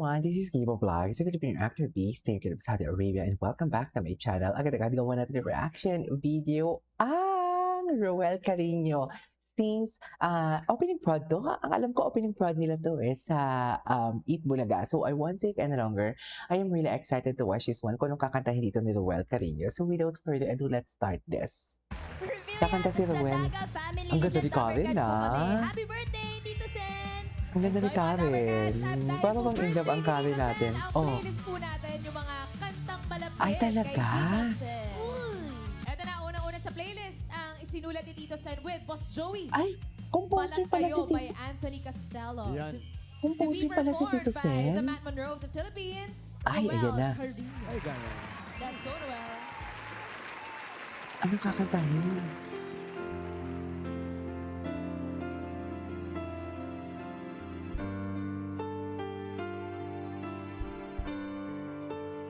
everyone, this is Gibo Vlogs, a Filipino actor based in Saudi Arabia, and welcome back to my channel. Agad-agad gawa natin yung reaction video ang Roel Carino. Since opening prod to, ang alam ko opening prod nila to sa Eat Bulaga. So I won't take any longer. I am really excited to watch this one kung anong kakantahin dito ni Roel Carino. So without further ado, let's start this. Kakanta si Roel. Ang ganda ni Karen Happy birthday, Tito Sen! Ang ganda ni Karen. Parang bang in love ang Karen natin. Ang playlist po natin yung mga kantang malapit Ay, talaga? kay Tito Sen. Eto na, unang-una sa playlist ang isinulat ni Tito Sen with Boss Joey. Ay, composer pala si Balat Kayo by Tito. Anthony Castello. Yan. Composer pala si Tito By the Sen. Matt Monroe of the Philippines. Ay, ayan na. Carino. Ay, ganyan. Let's go, Noel. Anong kakantahin?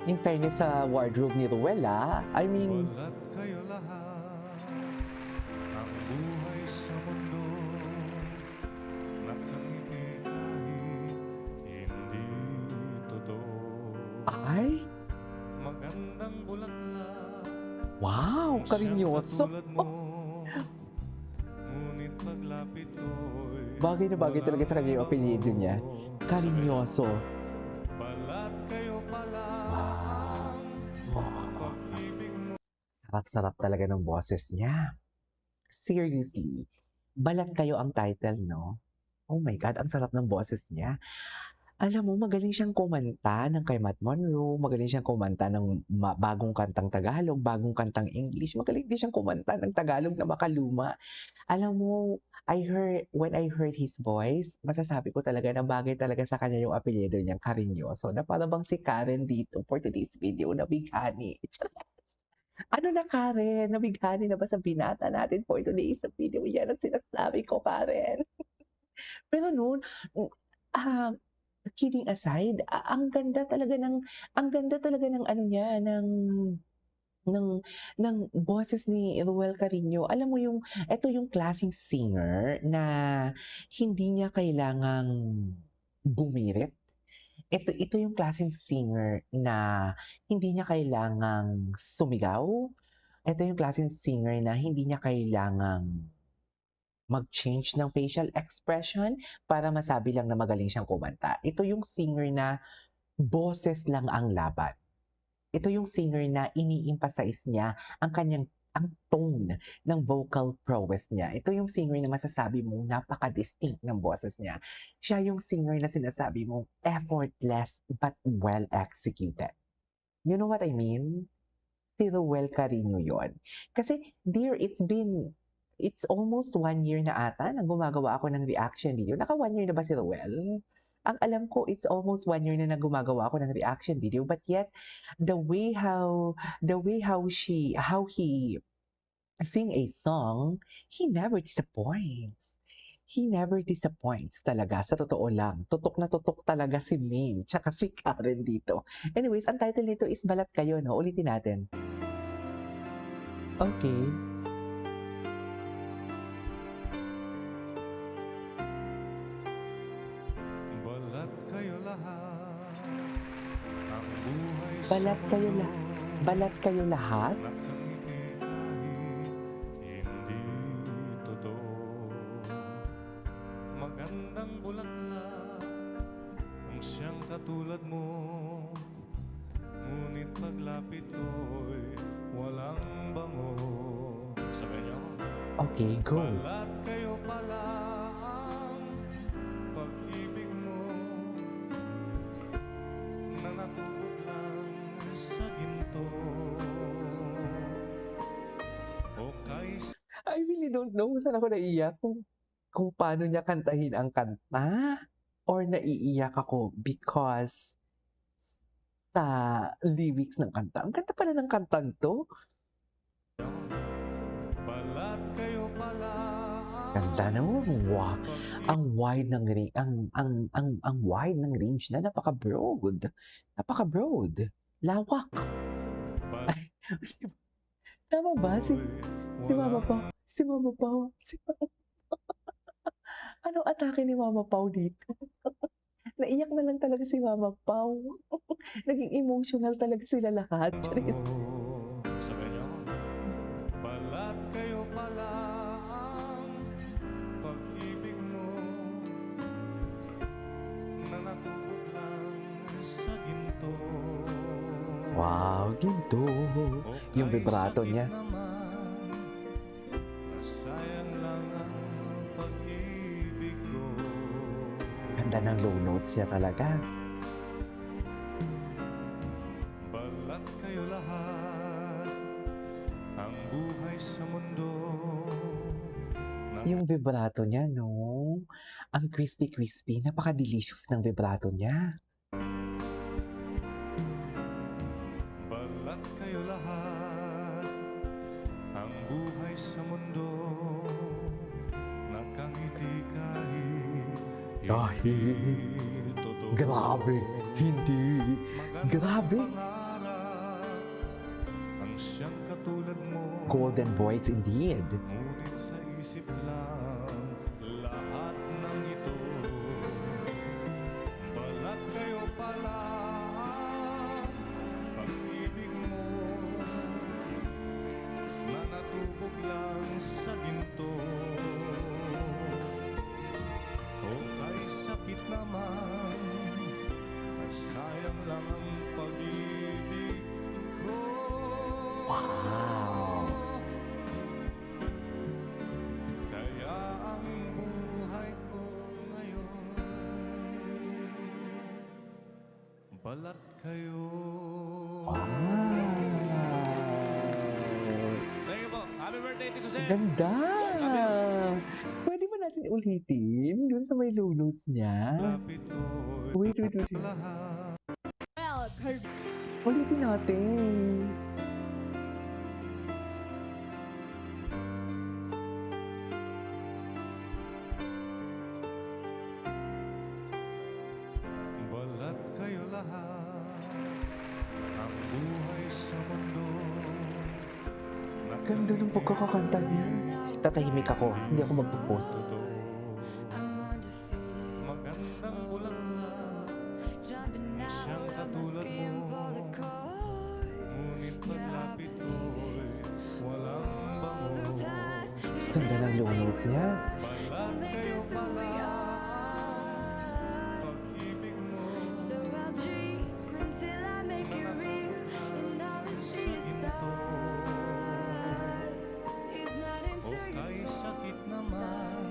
In fairness sa wardrobe ni Ruela, I mean, Balat kayo lahat, ang buhay sa mundo, nakangiti kahit hindi totoo. ay, Magandang bulaklak, wow, ang siyang karinyoso. katulad mo, ngunit paglapit ko'y Bagay na bagay talaga sa kanya yung apelyido niya. Karinyoso. balat kayo pala, ang pag-ibig mo. Sarap-sarap talaga ng boses niya. Seriously, balat kayo ang title, no? Oh my God, ang sarap ng boses niya. Alam mo, magaling siyang kumanta ng kay Matt Monroe, magaling siyang kumanta ng bagong kantang Tagalog, bagong kantang English, magaling din siyang kumanta ng Tagalog na makaluma. Alam mo, when I heard his voice, masasabi ko talaga na bagay talaga sa kanya yung apelyido niyang Carinoso, na para bang si Karen dito for today's video na bighani. Ano na Karen? Nabighani na ba sa binata natin for today's video? Yan ang sinasabi ko, Karen. Pero noon, kidding aside, ang ganda talaga ng ano niya, ng boses ni Ruel Carino. Alam mo ito yung klaseng singer na hindi niya kailangang bumirit. Ito yung klaseng singer na hindi niya kailangang sumigaw. Ito yung klaseng singer na hindi niya kailangang mag-change ng facial expression para masabi lang na magaling siyang kumanta. Ito yung singer na boses lang ang laban. Ito yung singer na ini-emphasize niya ang tone ng vocal prowess niya. Ito yung singer na masasabi mo napaka-distinct ng boses niya. Siya yung singer na sinasabi mo effortless but well executed. You know what I mean? Si Ruel Carino yun. Kasi dear, it's almost 1 year na ata nang gumagawa ako ng reaction video. Naka 1 year na ba si Ruel? Ang alam ko, it's almost 1 year na gumagawa ako ng reaction video. But yet, the way how he sing a song, he never disappoints. He never disappoints talaga, sa totoo lang. Tutok na tutok talaga si Min, tsaka si Karen dito. Anyways, ang title nito is Balat Kayo, no? Ulitin natin. Okay. Balat kayo lahat, ang buhay sa Balat kayo mundo, Balat kayo lahat? nakangiti kahit hindi totoo. Magandang bulaklak, ang siyang katulad mo, ngunit paglapit ko'y walang bango. Sabay niyo ako. Okay, go. Balat kayo pala ang pag-ibig mo, na natubod lang sa ginto. O kay I really don't know kung saan ako naiiyak. Kung paano niya kantahin ang kanta or naiiyak ako because sa lyrics ng kanta. Ang ganda pala ng kantang to. balat kayo pala Ganda na. Wow. Ang wide ng ang wide ng range na napaka-broad. Napaka-broad. Lawak. balat Tama ba? Si Mama Pao. Si Mama Pao. Anong atake ni Mama Pao dito? Naiyak na lang talaga si Mama Pao. Naging emotional talaga sila lahat. Charis. Sabi niyo ako. Balat kayo pala ang pag-ibig mo na natubog lang sa ginto. Wow, ginto. Yung vibrato niya. Sayang lang ang pag-ibig ko. Ganda ng low notes niya talaga. Balat kayo lahat ang buhay sa mundo. Yung vibrato niya, no? Ang crispy-crispy. Napaka-delicious ng vibrato niya. Balat kayo lahat ang buhay sa mundo. Nakangiti kahit hindi totoo. Grabe. Hindi. Magandang Grabe. pangarap ang siyang katulad mo. Golden voice indeed. Ngunit sa isip lang lahat ng ito. Balat kayo pala ang pag-ibig mo na natubog lang sa ginto. O kay sakit naman, ay sayang lang ang pag-ibig ko. Wow. Kaya ang buhay ko ngayon, balat kayo. Wow. Thank you po. Happy birthday, Tito Sen. Ganda. Pwede ba natin ulitin dun sa may low notes niya? Lapit ko'y Wait. lahat. Well, Ulitin natin. Balat kayo lahat ang buhay sa mundo. Ganda ng pagkakakanta niya. Tatahimik ako. Hindi ako magpo-post. Magandang bulaklak ang siyang katulad mo. Ngunit paglapit ko'y walang bango. Ganda ng low notes niya. Balat kayo pala pag-ibig mo o kay sakit naman.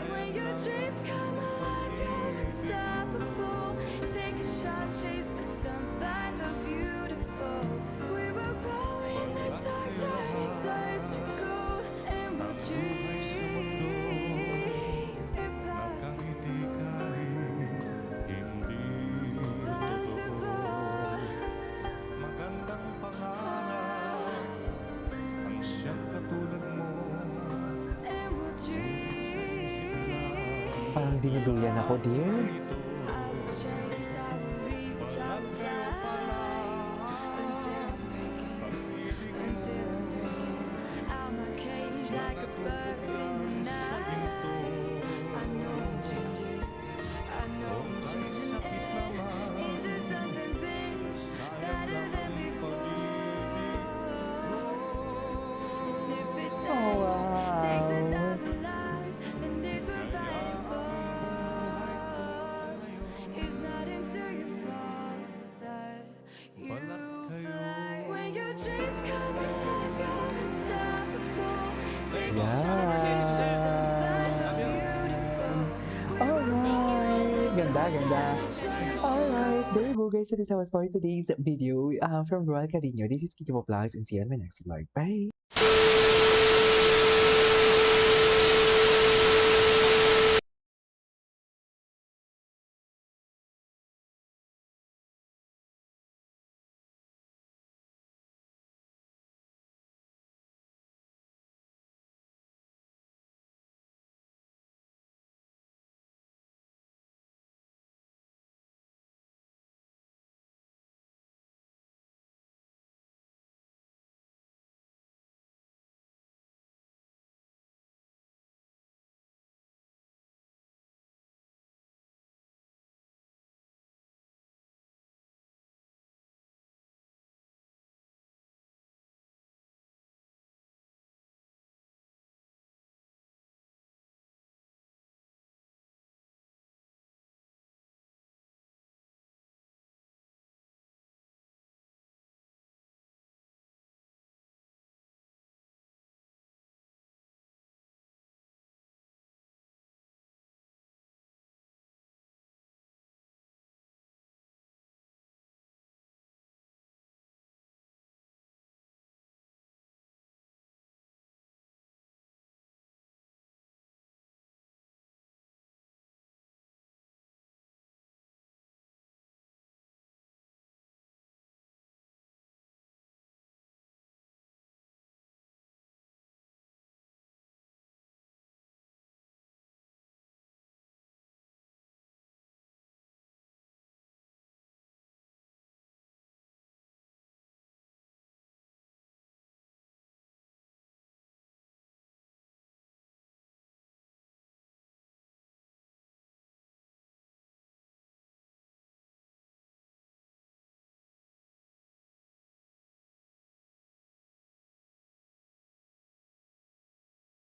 When your dreams come alive, you're unstoppable. Take a shot, chase the sun, find the beautiful. We will glow in the dark, turning dust to gold, and we'll dream impossible. Nakangiti kahit hindi totoo. Magandang pangarap ang siyang katulad mo. And we'll dream. Parang dinudulyan ako, dear. I will chase, I will reach, I will fly until I'm breaking. Until I'm breaking out my cage like a bird in the night. I know I'm changing, I know I'm changing into something big, better than before. And if it takes 1,000 lives, then it's worth fighting for. It's not until you fall that you fly. When your dreams come alive, you're unstoppable. Take a shot, chase the sun, find the beautiful. Alright. Ganda. Alright. There you go, guys. That is our for today's video from Royal Carino. This is Kiki Vlogs and see you on my next vlog. Bye!